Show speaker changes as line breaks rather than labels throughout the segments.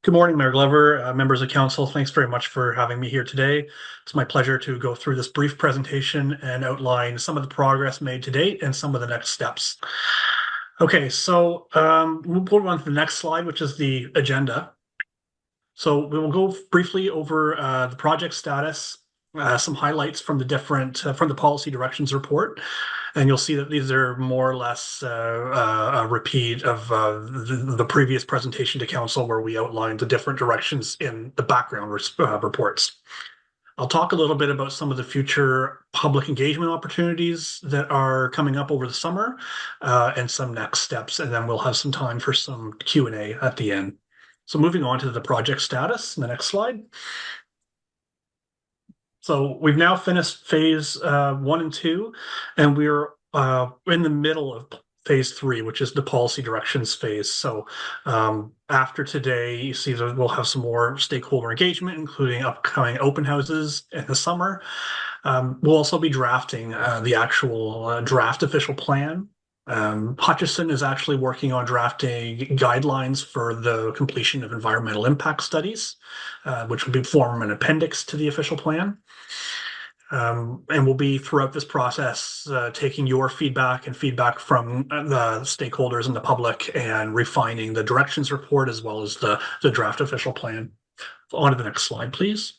Good morning, Mayor Glover, members of council. Thanks very much for having me here today. It's my pleasure to go through this brief presentation and outline some of the progress made to date and some of the next steps. Okay, so we'll on to the next slide, which is the agenda. So we will go briefly over the project status, some highlights from the different from the policy directions report, and you'll see that these are more or less a repeat of the previous presentation to council where we outlined the different directions in the background reports. I'll talk a little bit about some of the future public engagement opportunities that are coming up over the summer and some next steps, and then we'll have some time for some Q&A at the end. So moving on to the project status, the next slide. So we've now finished phase 1 and 2, and we're in the middle of phase 3, which is the policy directions phase. So after today, you see that we'll have some more stakeholder engagement, including upcoming open houses in the summer. We'll also be drafting the actual draft official plan. Hutchison is actually working on drafting guidelines for the completion of environmental impact studies, which will form an appendix to the official plan. And we'll be throughout this process taking your feedback and feedback from the stakeholders and the public and refining the directions report as well as the draft official plan. On to the next slide, please.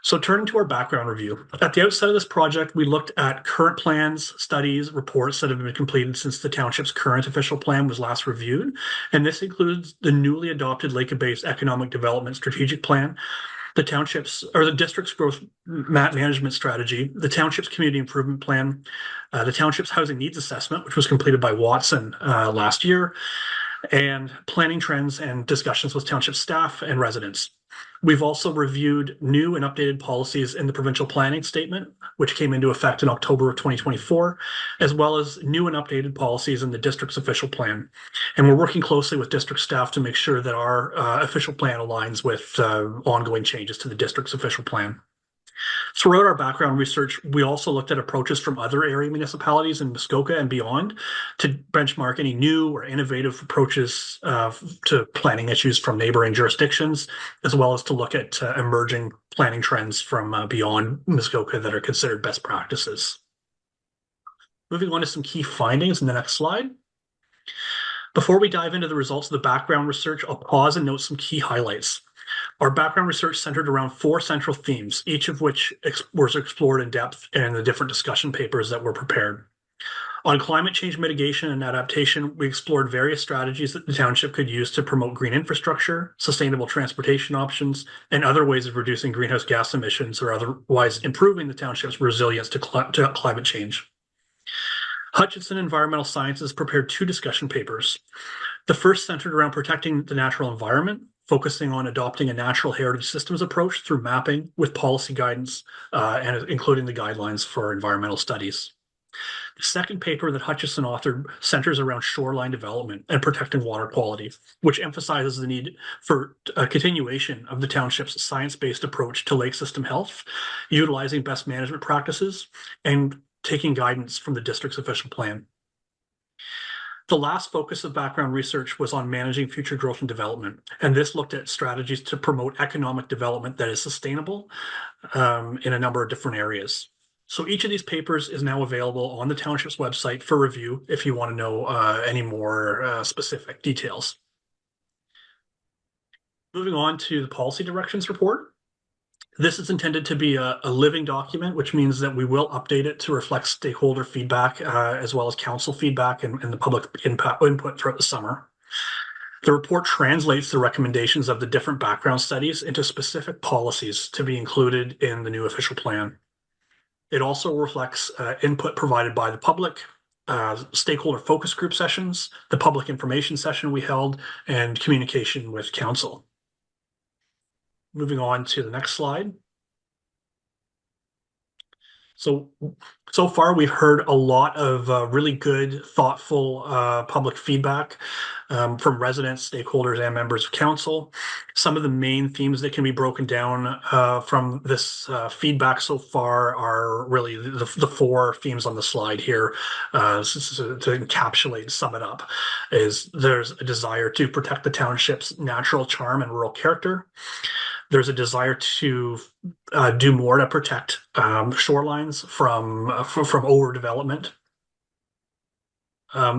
So turning to our background review. At the outset of this project, we looked at current plans, studies, reports that have been completed since the township's current official plan was last reviewed. And this includes the newly adopted Lakewood-based economic development strategic plan, the township's or the district's growth management strategy, the township's community improvement plan, the township's housing needs assessment, which was completed by Watson last year, and planning trends and discussions with township staff and residents. We've also reviewed new and updated policies in the provincial planning statement, which came into effect in October of 2024, as well as new and updated policies in the district's official plan. And we're working closely with district staff to make sure that our official plan aligns with ongoing changes to the district's official plan. Throughout our background research, we also looked at approaches from other area municipalities in Muskoka and beyond to benchmark any new or innovative approaches to planning issues from neighboring jurisdictions, as well as to look at emerging planning trends from beyond Muskoka that are considered best practices. Moving on to some key findings in the next slide. Before we dive into the results of the background research, I'll pause and note some key highlights. Our background research centered around 4 central themes, each of which was explored in depth in the different discussion papers that were prepared. On climate change mitigation and adaptation, we explored various strategies that the township could use to promote green infrastructure, sustainable transportation options, and other ways of reducing greenhouse gas emissions or otherwise improving the township's resilience to climate change. Hutchison Environmental Sciences prepared 2 discussion papers. The first centered around protecting the natural environment, focusing on adopting a natural heritage systems approach through mapping with policy guidance and including the guidelines for environmental studies. The second paper that Hutchison authored centers around shoreline development and protecting water quality, which emphasizes the need for a continuation of the township's science-based approach to lake system health, utilizing best management practices, and taking guidance from the district's official plan. The last focus of background research was on managing future growth and development, and this looked at strategies to promote economic development that is sustainable in a number of different areas. So each of these papers is now available on the township's website for review if you want to know any more specific details. Moving on to the policy directions report. This is intended to be a living document, which means that we will update it to reflect stakeholder feedback as well as council feedback and the public input throughout the summer. The report translates the recommendations of the different background studies into specific policies to be included in the new official plan. It also reflects input provided by the public, stakeholder focus group sessions, the public information session we held, and communication with council. Moving on to the next slide. So, so far we've heard a lot of really good, thoughtful public feedback from residents, stakeholders, and members of council. Some of the main themes that can be broken down from this feedback so far are really the four themes on the slide here. To encapsulate and sum it up, is there's a desire to protect the township's natural charm and rural character. There's a desire to do more to protect shorelines from overdevelopment.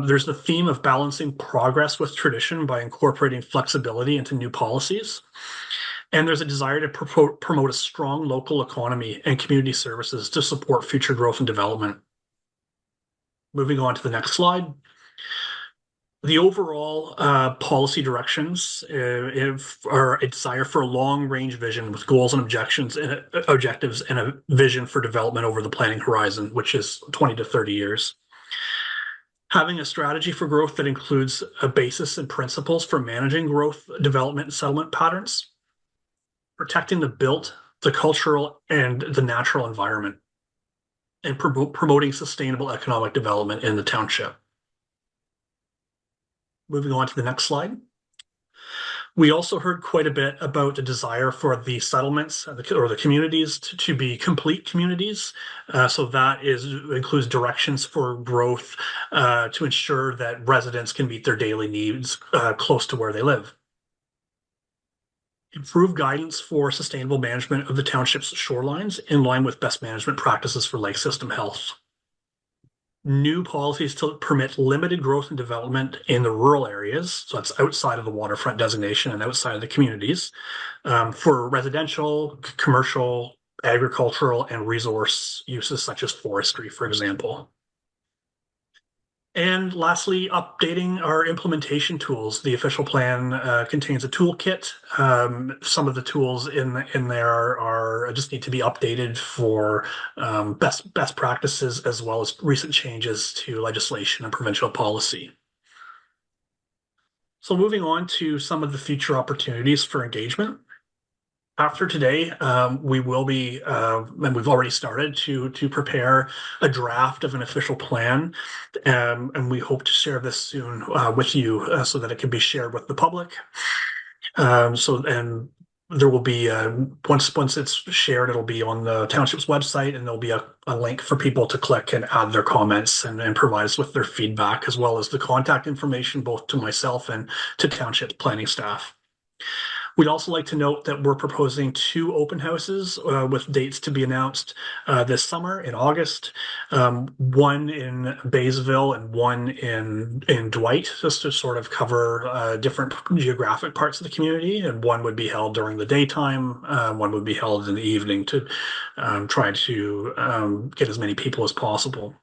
There's the theme of balancing progress with tradition by incorporating flexibility into new policies. And there's a desire to promote a strong local economy and community services to support future growth and development. Moving on to the next slide. The overall policy directions are a desire for a long-range vision with goals and objectives and a vision for development over the planning horizon, which is 20 to 30 years. Having a strategy for growth that includes a basis and principles for managing growth, development, and settlement patterns. Protecting the built, the cultural, and the natural environment. And promoting sustainable economic development in the township. Moving on to the next slide. We also heard quite a bit about the desire for the settlements or the communities to be complete communities. So that includes directions for growth to ensure that residents can meet their daily needs close to where they live. Improve guidance for sustainable management of the township's shorelines in line with best management practices for lake system health. New policies to permit limited growth and development in the rural areas, so that's outside of the waterfront designation and outside of the communities, for residential, commercial, agricultural, and resource uses such as forestry, for example. And lastly, updating our implementation tools. The official plan contains a toolkit. Some of the tools in there are just need to be updated for best practices as well as recent changes to legislation and provincial policy. So moving on to some of the future opportunities for engagement. After today, we will be, and we've already started to prepare a draft of an official plan, and we hope to share this soon with you so that it can be shared with the public. And there will be once it's shared, it'll be on the township's website, and there'll be a link for people to click and add their comments and provide us with their feedback, as well as the contact information both to myself and to township planning staff. We'd also like to note that we're proposing 2 open houses with dates to be announced this summer in August, one in Baysville and one in Dwight, just to sort of cover different geographic parts of the community. And one would be held during the daytime, one would be held in the evening to try to get as many people as possible.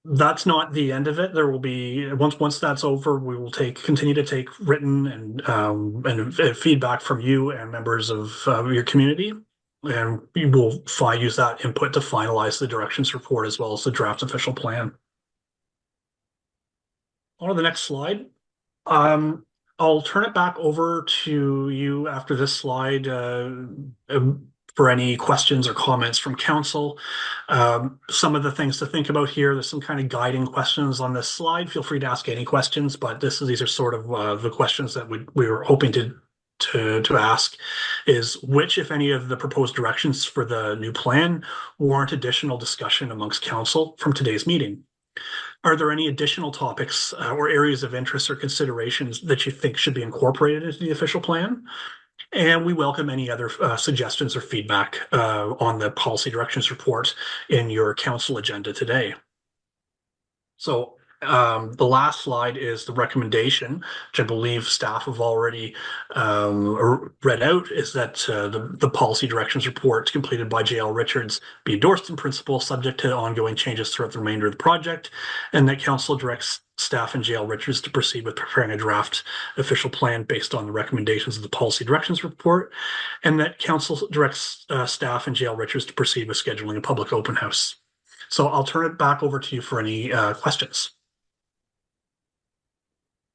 That's not the end of it. There will be once that's over, we will continue to take written and feedback from you and members of your community, and we will use that input to finalize the directions report as well as the draft official plan. On to the next slide. I'll turn it back over to you after this slide for any questions or comments from council. Some of the things to think about here, there's some kind of guiding questions on this slide. Feel free to ask any questions, but these are sort of the questions that we were hoping to ask is which, if any, of the proposed directions for the new plan warrant additional discussion amongst council from today's meeting? Are there any additional topics or areas of interest or considerations that you think should be incorporated into the official plan? And we welcome any other suggestions or feedback on the policy directions report in your council agenda today. So the last slide is the recommendation, which I believe staff have already read out, is that the policy directions report completed by J.L. Richards be endorsed in principle, subject to ongoing changes throughout the remainder of the project, and that council directs staff and J.L. Richards to proceed with preparing a draft official plan based on the recommendations of the policy directions report, and that council directs staff and J.L. Richards to proceed with scheduling a public open house. So I'll turn it back over to you for any questions.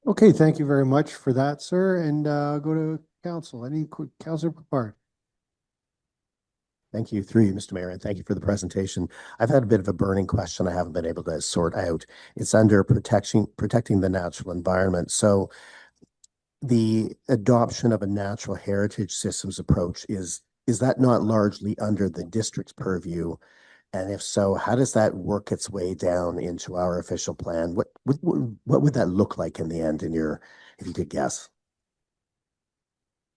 Okay, thank you very much for that, sir. And go to council. Any Councilor Picard? Thank you, through you, Mr. Mayor, and thank you for the presentation. I've had a bit of a burning question I haven't been able to sort out. It's under protecting the natural environment. So the adoption of a natural heritage systems approach is that not largely under the district's purview? And if so, how does that work its way down into our official plan? What would that look like in the end if you could guess?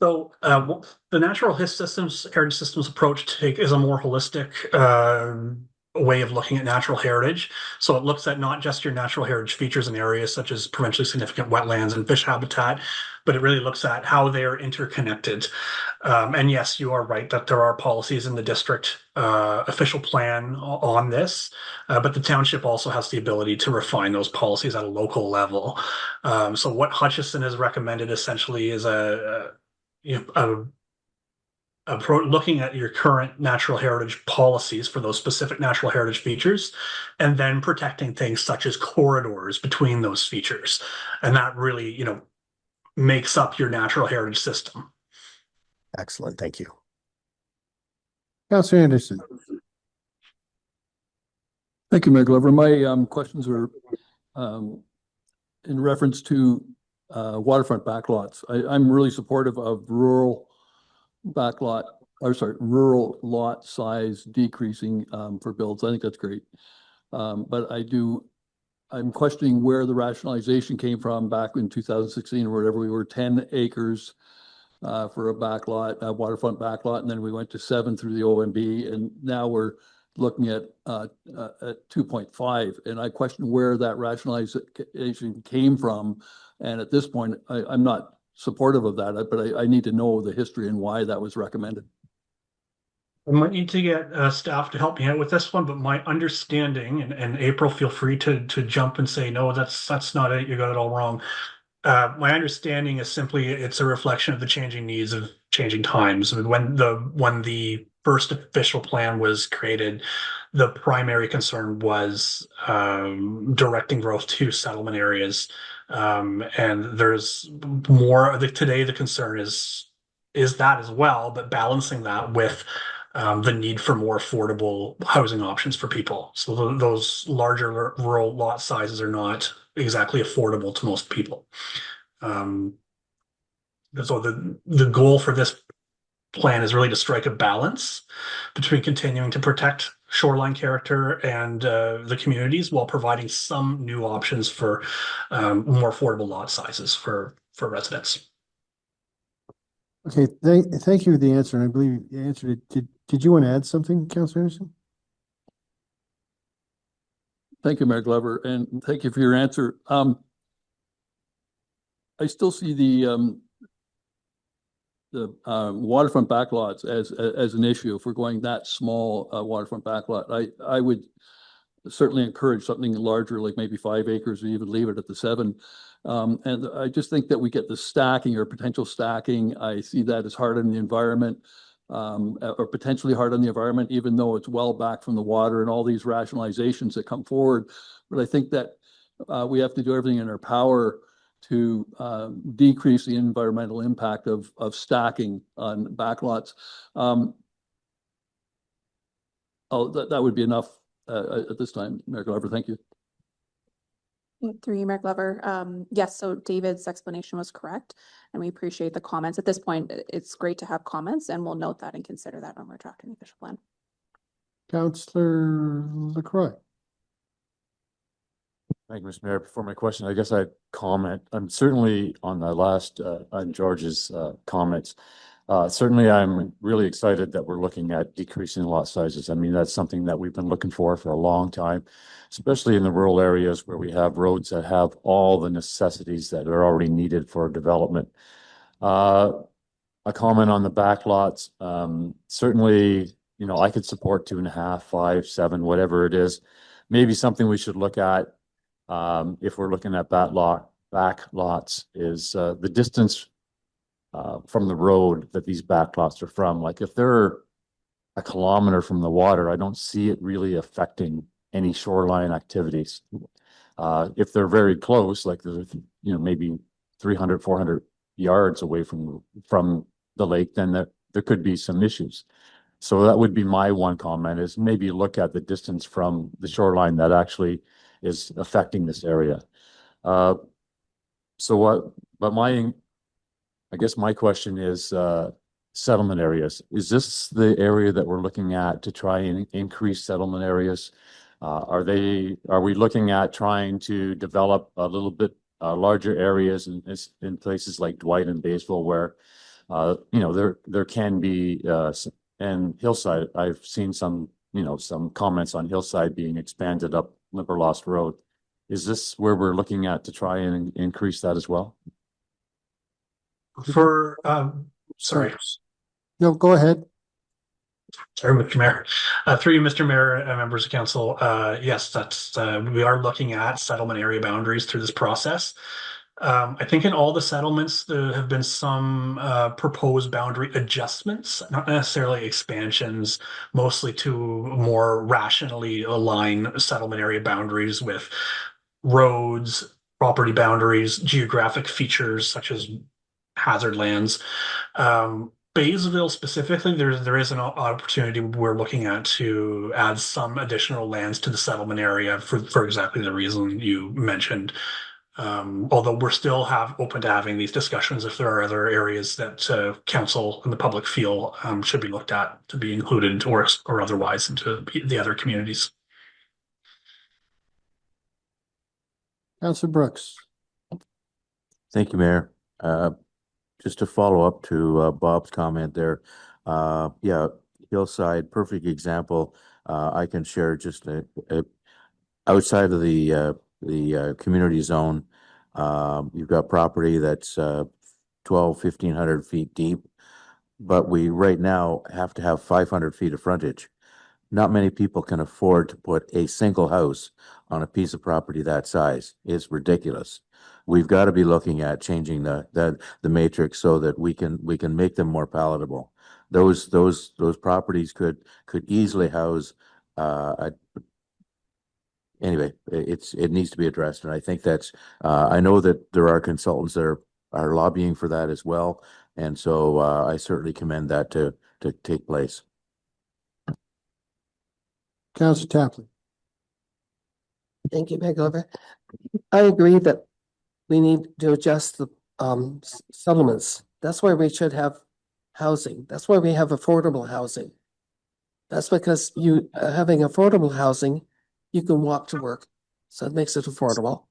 So the natural heritage systems approach is a more holistic way of looking at natural heritage. So it looks at not just your natural heritage features in areas such as provincially significant wetlands and fish habitat, but it really looks at how they're interconnected. And yes, you are right that there are policies in the district official plan on this, but the township also has the ability to refine those policies at a local level. So what Hutchison has recommended essentially is looking at your current natural heritage policies for those specific natural heritage features, and then protecting things such as corridors between those features. And that really, makes up your natural heritage system.
Excellent. Thank you. Councillor Anderson.
Thank you, Mayor Glover. My questions are in reference to waterfront backlots. I'm really supportive of rural lot size decreasing for builds. I think that's great. But I'm questioning where the rationalization came from back in 2016 or whatever. We were 10 acres for a waterfront backlot, and then we went to 7 through the OMB, and now we're looking at 2.5. And I question where that rationalization came from. And at this point, I'm not supportive of that, but I need to know the history and why that was recommended.
I might need to get staff to help me out with this one, but my understanding, and April, feel free to jump and say, no, that's not it, you got it all wrong. My understanding is simply it's a reflection of the changing needs of changing times. I mean, when the first official plan was created, the primary concern was directing growth to settlement areas. And there's more today, the concern is that as well, but balancing that with the need for more affordable housing options for people. So those larger rural lot sizes are not exactly affordable to most people. So the goal for this plan is really to strike a balance between continuing to protect shoreline character and the communities while providing some new options for more affordable lot sizes for residents.
Okay, thank you for the answer. And I believe you answered it. Did you want to add something, Councillor Anderson?
Thank you, Mayor Glover, and thank you for your answer. I still see the waterfront backlots as an issue. If we're going that small waterfront backlot, I would certainly encourage something larger, like maybe 5 acres, or even leave it at the 7. And I just think that we get the stacking or potential stacking. I see that as hard on the environment, or potentially hard on the environment, even though it's well back from the water and all these rationalizations that come forward. But I think that we have to do everything in our power to decrease the environmental impact of stacking on backlots. That would be enough at this time, Mayor Glover. Thank you.
Through you, Mayor Glover. Yes, so David's explanation was correct, and we appreciate the comments. At this point, it's great to have comments, and we'll note that and consider that when we're drafting the official plan.
Councillor LaCroix.
Thank you, Mr. Mayor. Before my question, I guess I'd comment. I'm certainly on the last, on George's comments. Certainly, I'm really excited that we're looking at decreasing lot sizes. I mean, that's something that we've been looking for a long time, especially in the rural areas where we have roads that have all the necessities that are already needed for development. A comment on the back lots. Certainly, I could support 2.5, 5, 7, whatever it is. Maybe something we should look at if we're looking at back lots is the distance from the road that these back lots are from. Like if they're a kilometer from the water, I don't see it really affecting any shoreline activities. If they're very close, like maybe 300, 400 yards away from the lake, then there could be some issues. So that would be my one comment, is maybe look at the distance from the shoreline that actually is affecting this area. So I guess my question is, settlement areas. Is this the area that we're looking at to try and increase settlement areas? Are we looking at trying to develop a little bit larger areas in places like Dwight and Batesville where, there can be, and Hillside, I've seen some comments on Hillside being expanded up Limberlost Road. Is this where we're looking at to try and increase that as well?
For, sorry.
No, go ahead.
Sorry, Mr. Mayor. Through you, Mr. Mayor, and members of council, yes, that's, we are looking at settlement area boundaries through this process. I think in all the settlements, there have been some proposed boundary adjustments, not necessarily expansions, mostly to more rationally align settlement area boundaries with roads, property boundaries, geographic features such as hazard lands. Baysville specifically, there is an opportunity we're looking at to add some additional lands to the settlement area for exactly the reason you mentioned. Although we're still open to having these discussions if there are other areas that council and the public feel should be looked at to be included into or otherwise into the other communities.
Councillor Brooks.
Thank you, Mayor. Just to follow up to Bob's comment there, yeah, Hillside, perfect example. I can share just outside of the community zone. You've got property that's 1,500 feet deep, but we right now have to have 500 feet of frontage. Not many people can afford to put a single house on a piece of property that size. It's ridiculous. We've got to be looking at changing the matrix so that we can make them more palatable. Those properties could easily house. Anyway, it needs to be addressed, and I think that's. I know that there are consultants that are lobbying for that as well, and so I certainly commend that to take place.
Councillor Tapley.
Thank you, Mayor Glover. I agree that we need to adjust the settlements. That's why we should have housing. That's why we have affordable housing. That's because you having affordable housing, you can walk to work. So it makes it affordable.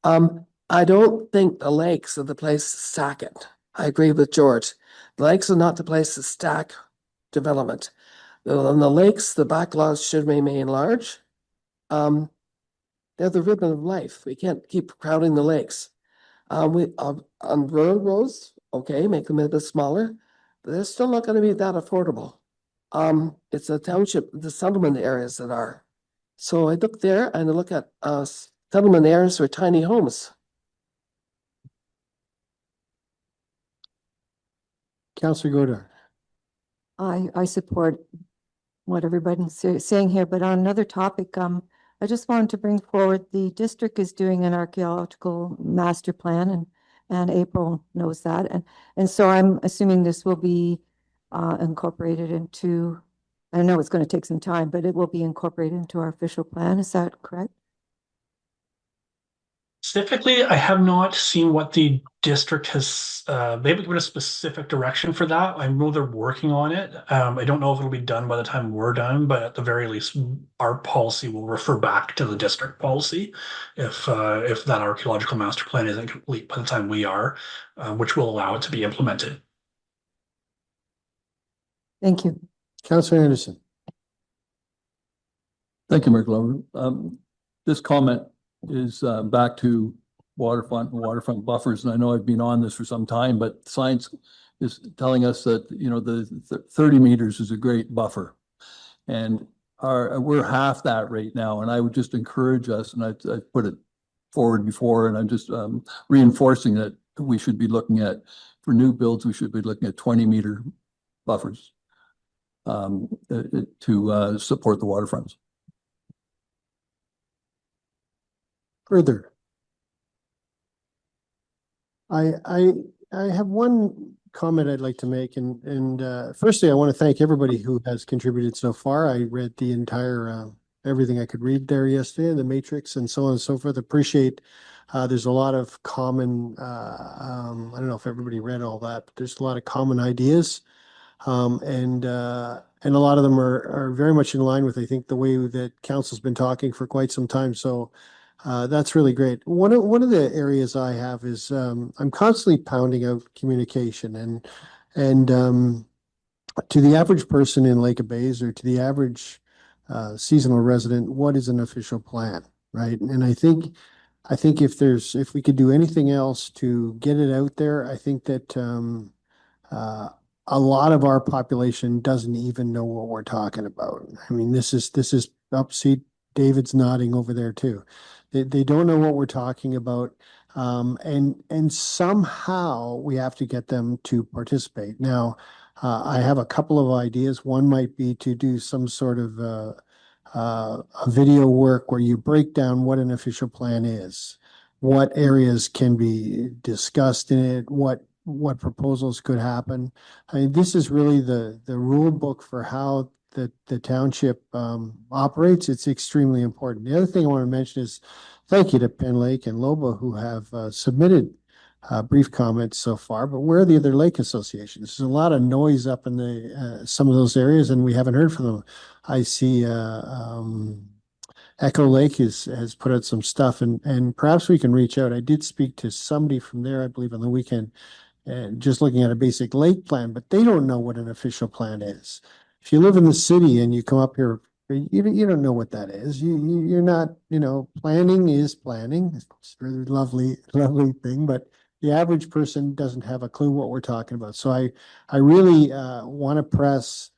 I don't think the lakes are the place to stack it. I agree with George. The lakes are not the place to stack development. On the lakes, the backlots should remain large. They're the ribbon of life. We can't keep crowding the lakes. On rural roads, okay, make them a bit smaller, but they're still not going to be that affordable. It's a township, the settlement areas that are. So I look there and I look at settlement areas with tiny homes.
Councillor Godard.
I support what everybody's saying here, but on another topic, I just wanted to bring forward, the district is doing an archaeological master plan and April knows that. And so I'm assuming this will be incorporated into, I know it's going to take some time, but it will be incorporated into our official plan. Is that correct?
Specifically, I have not seen what the district has, they haven't given a specific direction for that. I know they're working on it. I don't know if it'll be done by the time we're done, but at the very least, our policy will refer back to the district policy if that archaeological master plan isn't complete by the time we are, which will allow it to be implemented.
Thank you.
Councillor Anderson.
Thank you, Mayor Glover. This comment is back to waterfront buffers. And I know I've been on this for some time, but science is telling us that, the 30 meters is a great buffer. And we're half that right now. And I would just encourage us, and I put it forward before, and I'm just reinforcing that we should be looking at, for new builds, we should be looking at 20-meter buffers to support the waterfronts.
Further. I have one comment I'd like to make, and firstly, I want to thank everybody who has contributed so far. I read the entire, everything I could read there yesterday, the matrix and so on and so forth. Appreciate, there's a lot of common, I don't know if everybody read all that, but there's a lot of common ideas. And a lot of them are very much in line with, I think, the way that council's been talking for quite some time. So that's really great. One of the areas I have is I'm constantly pounding out communication and to the average person in Lake of Bays or to the average seasonal resident, what is an official plan, right? And I think if we could do anything else to get it out there, I think that a lot of our population doesn't even know what we're talking about. I mean, this is up, see, David's nodding over there too. They don't know what we're talking about. And somehow we have to get them to participate. Now, I have a couple of ideas. One might be to do some sort of a video work where you break down what an official plan is, what areas can be discussed in it, what proposals could happen. I mean, this is really the rule book for how the township operates. It's extremely important. The other thing I want to mention is thank you to Penn Lake and Lobo who have submitted brief comments so far, but where are the other lake associations? There's a lot of noise up in the some of those areas and we haven't heard from them. I see Echo Lake has put out some stuff and perhaps we can reach out. I did speak to somebody from there, I believe, on the weekend, and just looking at a basic lake plan, but they don't know what an official plan is. If you live in the city and you come up here, you don't know what that is. You're not, planning is planning. It's a really lovely thing, but the average person doesn't have a clue what we're talking about. So I really want to press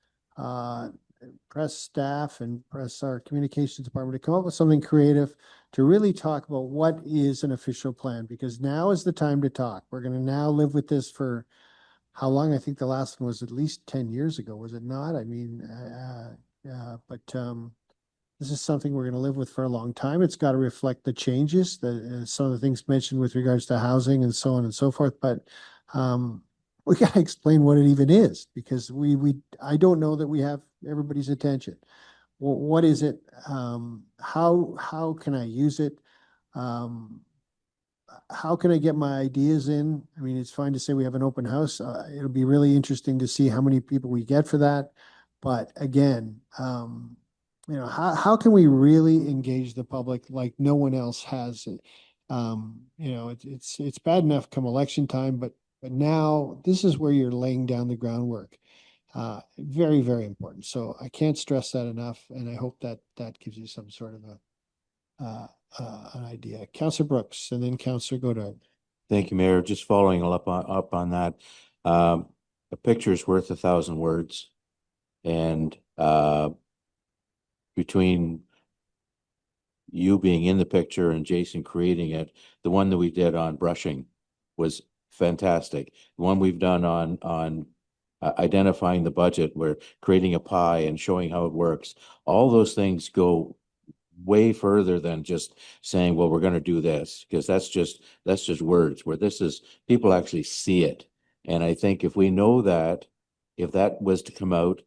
staff and press our communications department to come up with something creative to really talk about what is an official plan, because now is the time to talk. We're going to now live with this for how long? I think the last one was at least 10 years ago, was it not? I mean, but this is something we're going to live with for a long time. It's got to reflect the changes, some of the things mentioned with regards to housing and so on and so forth. But we got to explain what it even is, because I don't know that we have everybody's attention. Well, what is it? How can I use it? How can I get my ideas in? I mean, it's fine to say we have an open house. It'll be really interesting to see how many people we get for that. But again, how can we really engage the public like no one else has? It's bad enough come election time, but now this is where you're laying down the groundwork. Very, very important. So I can't stress that enough, and I hope that gives you some sort of an idea. Councillor Brooks, and then Councillor Godard.
Thank you, Mayor. Just following up on that. A picture is worth 1,000 words, and between you being in the picture and Jason creating it, the one that we did on brushing was fantastic. The one we've done on identifying the budget, we're creating a pie and showing how it works. All those things go way further than just saying, well, we're going to do this, because that's just words. Where this is, people actually see it. And I think if we know that, if that was to come out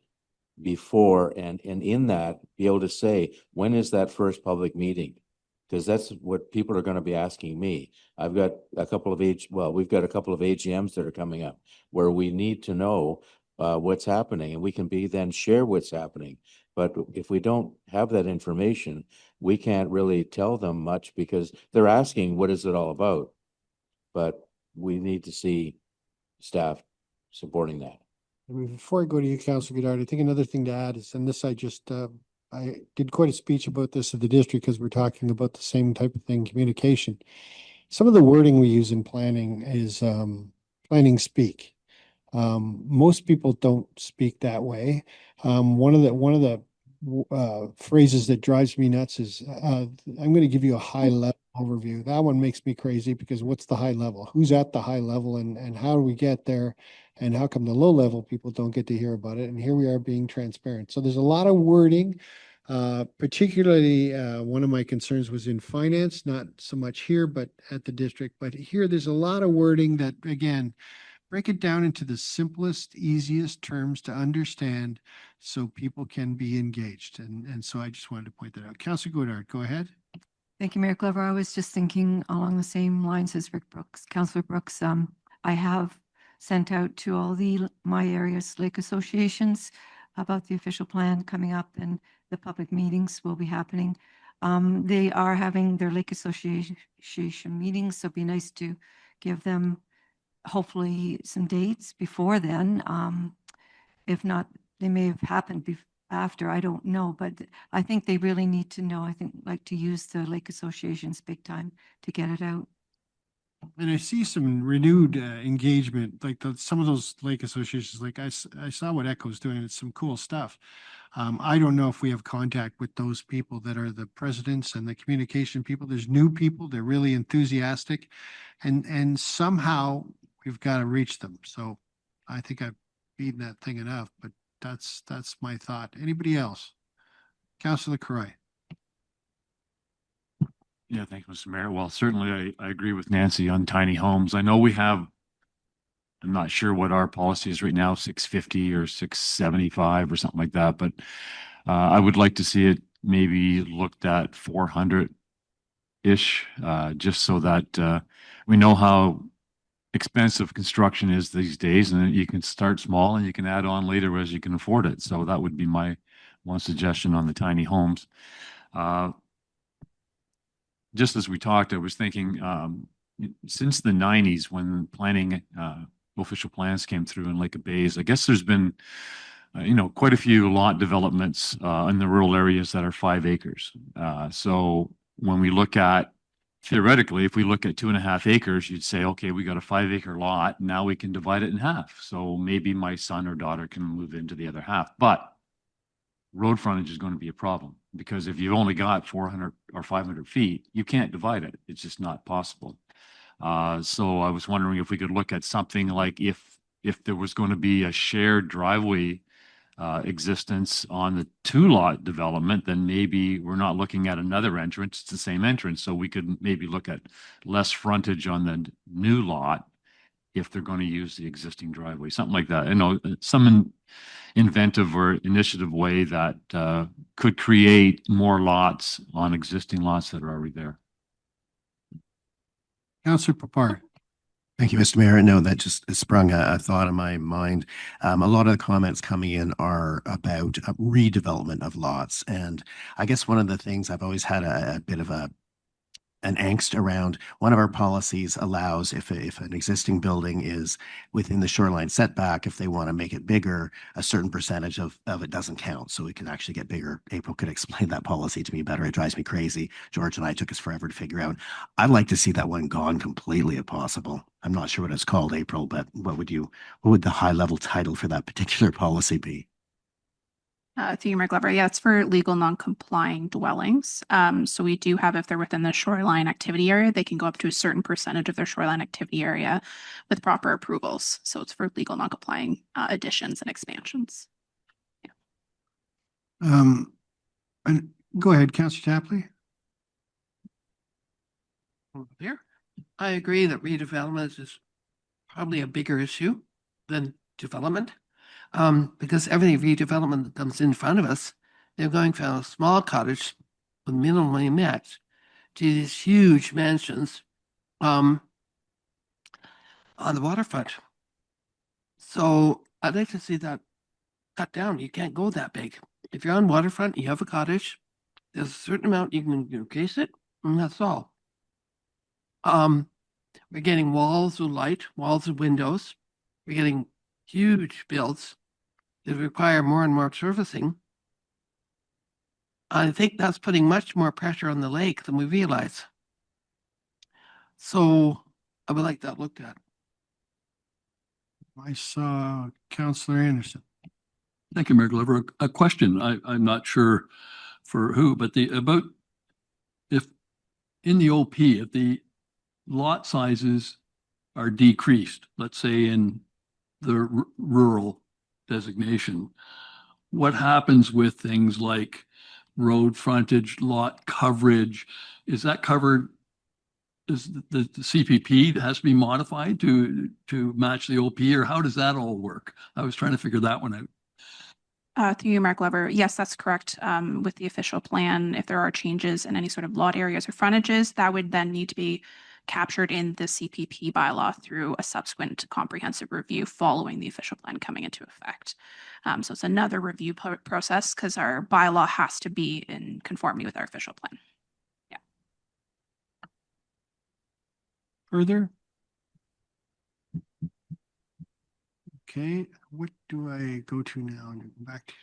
before and in that, be able to say, when is that first public meeting? Because that's what people are going to be asking me. I've got a couple of we've got a couple of AGMs that are coming up where we need to know what's happening, and we can then share what's happening. But if we don't have that information, we can't really tell them much, because they're asking, what is it all about? But we need to see staff supporting that.
I mean, before I go to you, Councillor Godard, I think another thing to add is, and this I did quite a speech about this at the district because we're talking about the same type of thing, communication. Some of the wording we use in planning is planning speak. Most people don't speak that way. One of the phrases that drives me nuts is I'm going to give you a high level overview. That one makes me crazy, because what's the high level? Who's at the high level, and how do we get there? And how come the low level people don't get to hear about it? And here we are being transparent. So there's a lot of wording. Particularly, one of my concerns was in finance, not so much here, but at the district. But here, there's a lot of wording that, again, break it down into the simplest, easiest terms to understand so people can be engaged. And so I just wanted to point that out. Councillor Godard, go ahead.
Thank you, Mayor Glover. I was just thinking along the same lines as Rick Brooks, Councillor Brooks. I have sent out to all my area's lake associations about the official plan coming up, and the public meetings will be happening. They are having their lake association meetings, so it'd be nice to give them hopefully some dates before then. If not, they may have happened after, I don't know, but I think they really need to know. I think like to use the lake associations big time to get it out.
And I see some renewed engagement, like some of those lake associations, like I saw what Echo's doing. It's some cool stuff. I don't know if we have contact with those people that are the presidents and the communication people. There's new people. They're really enthusiastic, and somehow we've got to reach them. So I think I've beaten that thing enough, but that's my thought. Anybody else? Councillor Croy.
Yeah, thank you, Mr. Mayor. Well, certainly I agree with Nancy on tiny homes. I know we have, I'm not sure what our policy is right now, 650 or 675 or something like that, but I would like to see it maybe looked at 400-ish, just so that we know how expensive construction is these days, and you can start small and you can add on later as you can afford it. So that would be my one suggestion on the tiny homes. Just as we talked, I was thinking, since the 90s when planning official plans came through in Lake of Bays, I guess there's been, quite a few lot developments in the rural areas that are 5 acres. So when we look at, theoretically, if we look at 2.5 acres, you'd say, okay, we got a 5-acre lot. Now we can divide it in half. So maybe my son or daughter can move into the other half. But road frontage is going to be a problem, because if you've only got 400 or 500 feet, you can't divide it. It's just not possible. So I was wondering if we could look at something like if there was going to be a shared driveway existence on the 2-lot development, then maybe we're not looking at another entrance. It's the same entrance. So we could maybe look at less frontage on the new lot if they're going to use the existing driveway, something like that. Some inventive or initiative way that could create more lots on existing lots that are already there.
Councillor Papar.
Thank you, Mr. Mayor. No, that just sprung a thought in my mind. A lot of the comments coming in are about redevelopment of lots. And I guess one of the things I've always had a bit of an angst around, one of our policies allows if an existing building is within the shoreline setback, if they want to make it bigger, a certain percentage of it doesn't count. So it can actually get bigger. April could explain that policy to me better. It drives me crazy. George and I took us forever to figure out. I'd like to see that one gone completely if possible. I'm not sure what it's called, April, but what would the high level title for that particular policy be?
Through you, Mayor Glover. Yeah, it's for legal non-complying dwellings. So we do have, if they're within the shoreline activity area, they can go up to a certain percentage of their shoreline activity area with proper approvals. So it's for legal non-complying additions and expansions.
And go ahead, Councillor Tapley.
Here, I agree that redevelopment is probably a bigger issue than development. Because every redevelopment that comes in front of us, they're going from a small cottage with minimally met to these huge mansions on the waterfront. So I'd like to see that cut down. You can't go that big. If you're on waterfront, you have a cottage, there's a certain amount you can increase it, and that's all. We're getting walls of light, walls of windows. We're getting huge builds that require more and more servicing. I think that's putting much more pressure on the lake than we realize. So I would like that looked at.
I saw Councillor Anderson.
Thank you, Mayor Glover. A question, I'm not sure for who, but about if in the OP, if the lot sizes are decreased, let's say in the rural designation, what happens with things like road frontage, lot coverage? Is that covered does the CPP has to be modified to match the OP, or how does that all work? I was trying to figure that one out.
Through you, Mark Glover. Yes, that's correct. With the official plan, if there are changes in any sort of lot areas or frontages, that would then need to be captured in the CPP bylaw through a subsequent comprehensive review following the official plan coming into effect. So it's another review process because our bylaw has to be in conformity with our official plan.
Further? Okay, what do I go to now? Back to,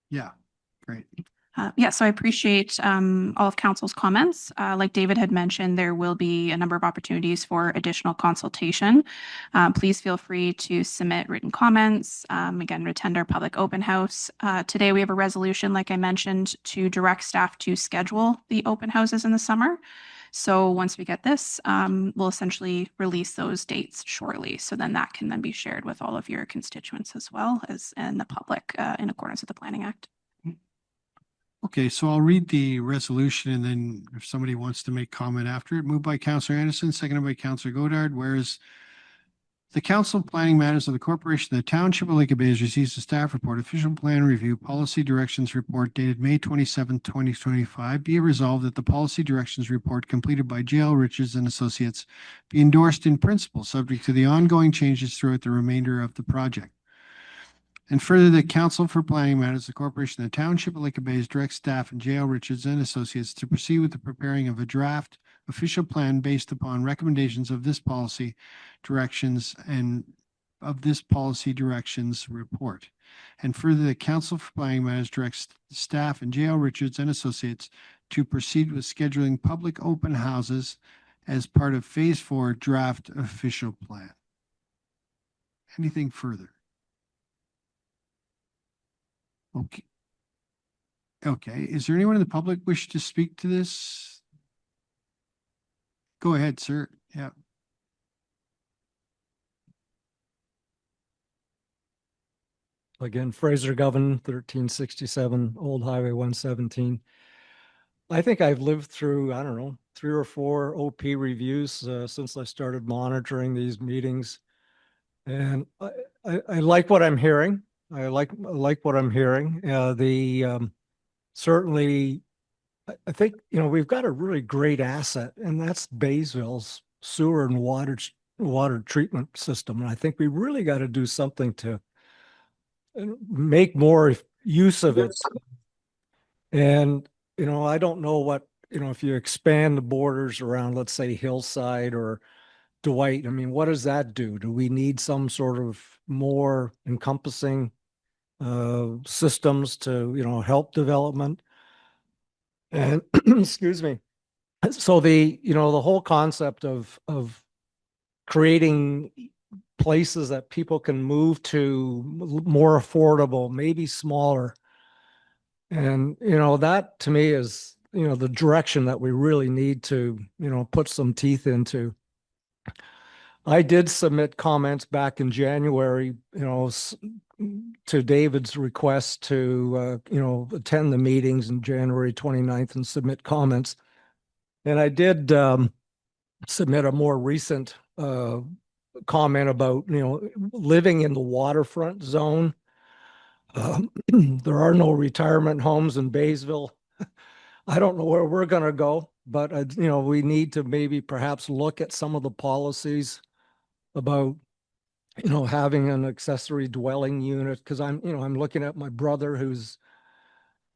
yeah, great.
Yeah, so I appreciate all of council's comments. Like David had mentioned, there will be a number of opportunities for additional consultation. Please feel free to submit written comments. Again, attend our public open house. Today we have a resolution, like I mentioned, to direct staff to schedule the open houses in the summer. So once we get this, we'll essentially release those dates shortly. So then that can then be shared with all of your constituents as well as and the public in accordance with the Planning Act.
Okay, so I'll read the resolution and then if somebody wants to make comment after it, moved by Councillor Anderson, seconded by Councillor Godard, whereas the Council of Planning Matters of the Corporation of the Township of Lake Bay receives a staff report, official plan review, policy directions report dated May 27th, 2025. Be it resolved that the policy directions report completed by J.L. Richards and Associates be endorsed in principle, subject to the ongoing changes throughout the remainder of the project. And further, the Council for Planning Matters, the Corporation of the Township of Lake Bay direct staff and J.L. Richards and Associates to proceed with the preparing of a draft official plan based upon recommendations of this policy directions and of this policy directions report. And further, the Council for Planning Matters directs staff and J.L. Richards and Associates to proceed with scheduling public open houses as part of Phase 4 draft official plan. Anything further? Okay. Okay, is there anyone in the public wish to speak to this? Go ahead, sir. Yeah.
Again, Fraser Govan, 1367 Old Highway 117. I think I've lived through, I don't know, 3 or 4 OP reviews since I started monitoring these meetings. And I like what I'm hearing. I like what I'm hearing. Certainly, I think, we've got a really great asset, and that's Baysville's sewer and water treatment system. And I think we really got to do something to make more use of it. And, I don't know what, if you expand the borders around, let's say Hillside or Dwight, I mean, what does that do? Do we need some sort of more encompassing systems to, help development? And excuse me. So the whole concept of creating places that people can move to more affordable, maybe smaller. And, that to me is, the direction that we really need to, put some teeth into. I did submit comments back in January, to David's request to, attend the meetings in January 29th and submit comments. And I did submit a more recent comment about, living in the waterfront zone. There are no retirement homes in Baysville. I don't know where we're going to go, but, we need to maybe perhaps look at some of the policies about, having an accessory dwelling unit. Because I'm looking at my brother who's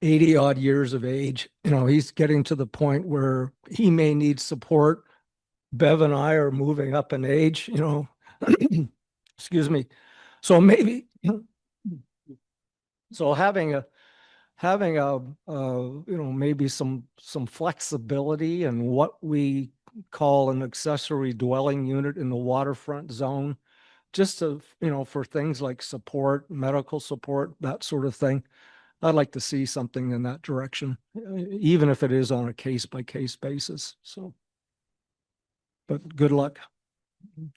80 odd years of age. He's getting to the point where he may need support. Bev and I are moving up in age, excuse me. So maybe, so having maybe some flexibility in what we call an accessory dwelling unit in the waterfront zone, just to, for things like support, medical support, that sort of thing. I'd like to see something in that direction, even if it is on a case-by-case basis. So, but good luck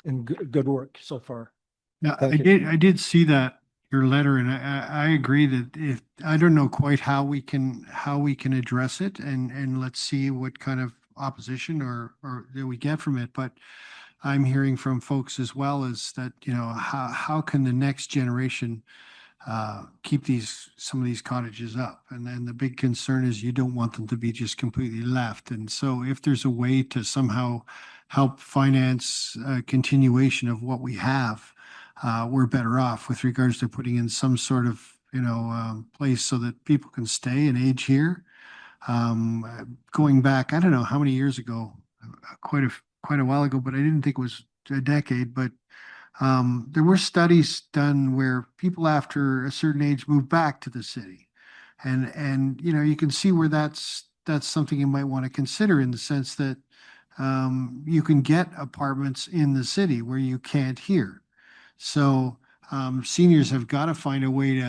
and good work so far.
Yeah, I did see that, your letter, and I agree that I don't know quite how we can address it, and let's see what kind of opposition or that we get from it, but I'm hearing from folks as well is that, you know, how can the next generation keep some of these cottages up? And then the big concern is you don't want them to be just completely left. And so if there's a way to somehow help finance a continuation of what we have, we're better off with regards to putting in some sort of, you know, place so that people can stay and age here. Going back, I don't know how many years ago, quite a while ago, but I didn't think it was a decade, but there were studies done where people after a certain age move back to the city. And you know, you can see where that's something you might want to consider in the sense that you can get apartments in the city where you can't here. So seniors have got to find a way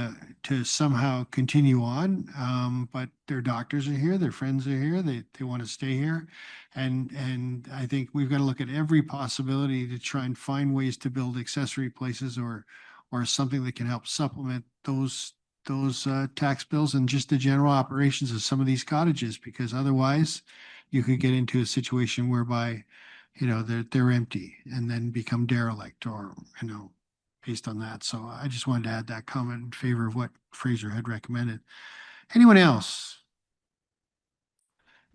to somehow continue on, but their doctors are here, their friends are here, they want to stay here. And I think we've got to look at every possibility to try and find ways to build accessory places or something that can help supplement those tax bills and just the general operations of some of these cottages, because otherwise you could get into a situation whereby, you know, they're empty and then become derelict or, you know, based on that. So I just wanted to add that comment in favor of what Fraser had recommended. Anyone else?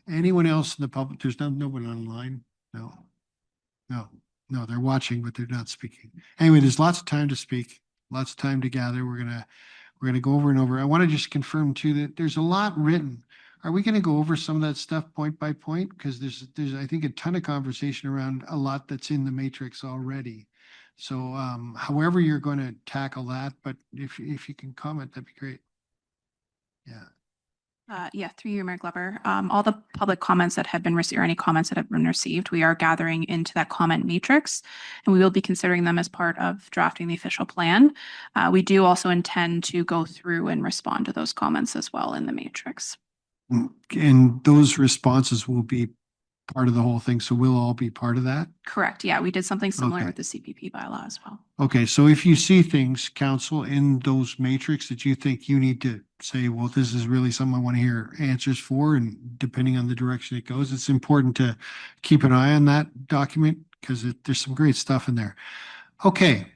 Anyone else in the public? There's no one online? No, they're watching, but they're not speaking. Anyway, there's lots of time to speak, lots of time to gather. We're gonna go over and over. I want to just confirm too that there's a lot written. Are we going to go over some of that stuff point by point? Because there's I think a ton of conversation around a lot that's in the matrix already. So however you're going to tackle that, but if you can comment, that'd be great. Yeah.
Through you, Mayor Glover. All the public comments that have been received, or any comments that have been received, we are gathering into that comment matrix, and we will be considering them as part of drafting the official plan. We do also intend to go through and respond to those comments as well in the matrix.
And those responses will be part of the whole thing, so we'll all be part of that?
Correct. Yeah, we did something similar
Okay.
with the CPP bylaw as well.
Okay, so if you see things, council, in those matrix that you think you need to say, well, this is really something I want to hear answers for, and depending on the direction it goes, it's important to keep an eye on that document because there's some great stuff in there. Okay,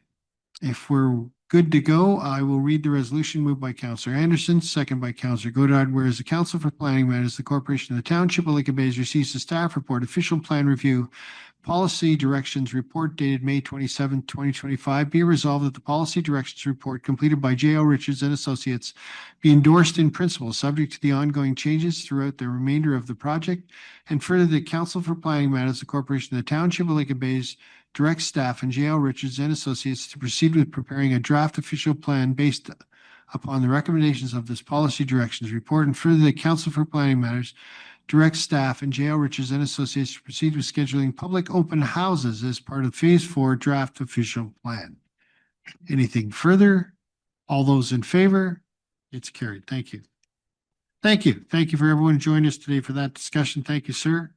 if we're good to go, I will read the resolution moved by Councillor Anderson, second by Councillor Godard. Whereas the Council for Planning Matters, the Corporation of the Township of Lake Bays receives the staff report, official plan review, policy directions report dated May 27, 2025. Be resolved that the policy directions report completed by J.L. Richards and Associates be endorsed in principle, subject to the ongoing changes throughout the remainder of the project. And further, the Council for Planning Matters, the Corporation of the Township of Lake Bays direct staff and J.L. Richards and Associates to proceed with preparing a draft official plan based upon the recommendations of this policy directions report. And further, the Council for Planning Matters direct staff and J.L. Richards and Associates to proceed with scheduling public open houses as part of Phase 4 draft official plan. Anything further? All those in favor? It's carried. Thank you. Thank you. Thank you for everyone joining us today for that discussion. Thank you, sir.